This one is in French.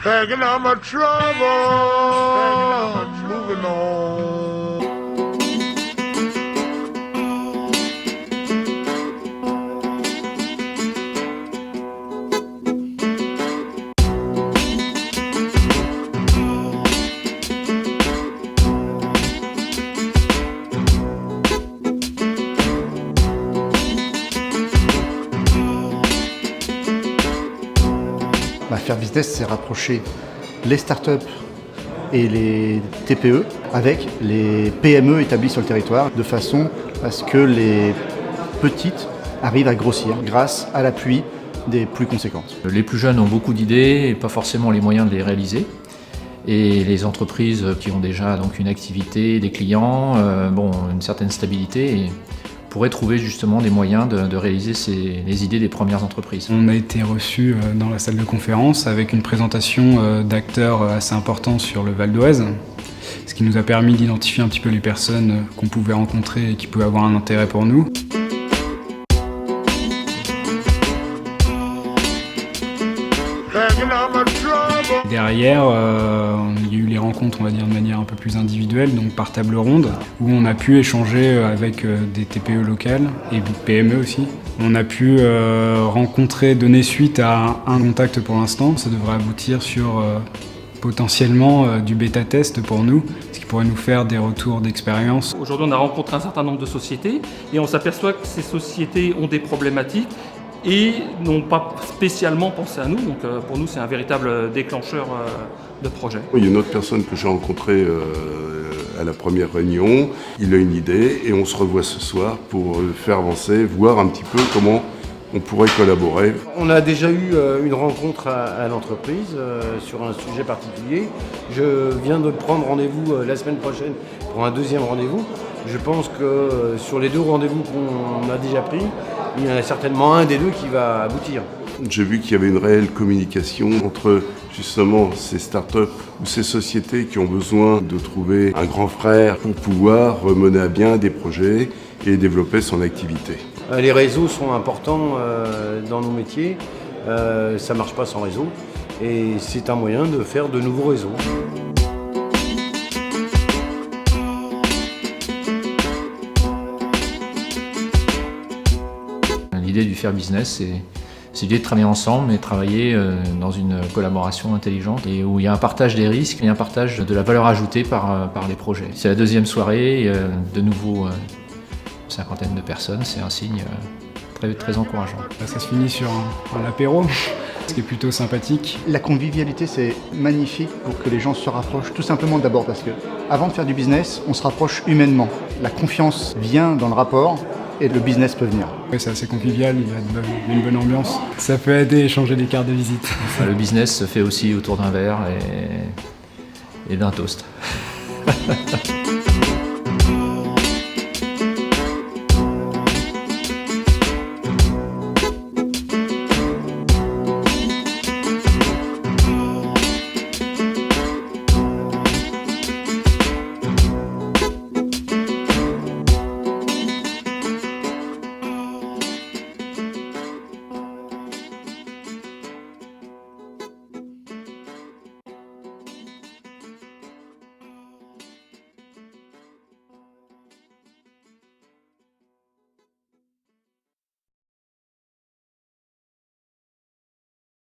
Packing out my trouble, moving on. Faire business, c'est rapprocher les startups et les TPE avec les PME établies sur le territoire, de façon à ce que les petites arrivent à grossir grâce à l'appui des plus conséquentes. Les plus jeunes ont beaucoup d'idées et pas forcément les moyens de les réaliser. Et les entreprises qui ont déjà donc une activité, des clients, une certaine stabilité et pourraient trouver justement des moyens de réaliser les idées des premières entreprises. On a été reçus dans la salle de conférence avec une présentation d'acteurs assez importants sur le Val d'Oise, ce qui nous a permis d'identifier un petit peu les personnes qu'on pouvait rencontrer et qui pouvaient avoir un intérêt pour nous. Derrière, il y a eu les rencontres, on va dire, de manière un peu plus individuelle, donc par table ronde, où on a pu échanger avec des TPE locales et des PME aussi. On a pu donner suite à un contact pour l'instant. Ça devrait aboutir sur potentiellement du bêta-test pour nous, ce qui pourrait nous faire des retours d'expérience. Aujourd'hui, on a rencontré un certain nombre de sociétés et on s'aperçoit que ces sociétés ont des problématiques et n'ont pas spécialement pensé à nous. Donc pour nous, c'est un véritable déclencheur de projet. Il y a une autre personne que j'ai rencontrée à la première réunion. Il a une idée et on se revoit ce soir pour faire avancer, voir un petit peu comment on pourrait collaborer. On a déjà eu une rencontre à l'entreprise sur un sujet particulier. Je viens de prendre rendez-vous la semaine prochaine pour un deuxième rendez-vous. Je pense que sur les deux rendez-vous qu'on a déjà pris, il y en a certainement un des deux qui va aboutir. J'ai vu qu'il y avait une réelle communication entre justement ces startups ou ces sociétés qui ont besoin de trouver un grand frère pour pouvoir mener à bien des projets et développer son activité. Les réseaux sont importants dans nos métiers, ça ne marche pas sans réseau et c'est un moyen de faire de nouveaux réseaux. L'idée du faire business, c'est l'idée de travailler ensemble et travailler dans une collaboration intelligente et où il y a un partage des risques et un partage de la valeur ajoutée par les projets. C'est la deuxième soirée, de nouveau une cinquantaine de personnes, c'est un signe très, très encourageant. Ça se finit sur un apéro, ce qui est plutôt sympathique. La convivialité, c'est magnifique pour que les gens se rapprochent, tout simplement d'abord parce que avant de faire du business, on se rapproche humainement. La confiance vient dans le rapport et le business peut venir. Ouais, c'est assez convivial, il y a une bonne ambiance. Ça peut aider à échanger des cartes de visite. Le business se fait aussi autour d'un verre et d'un toast.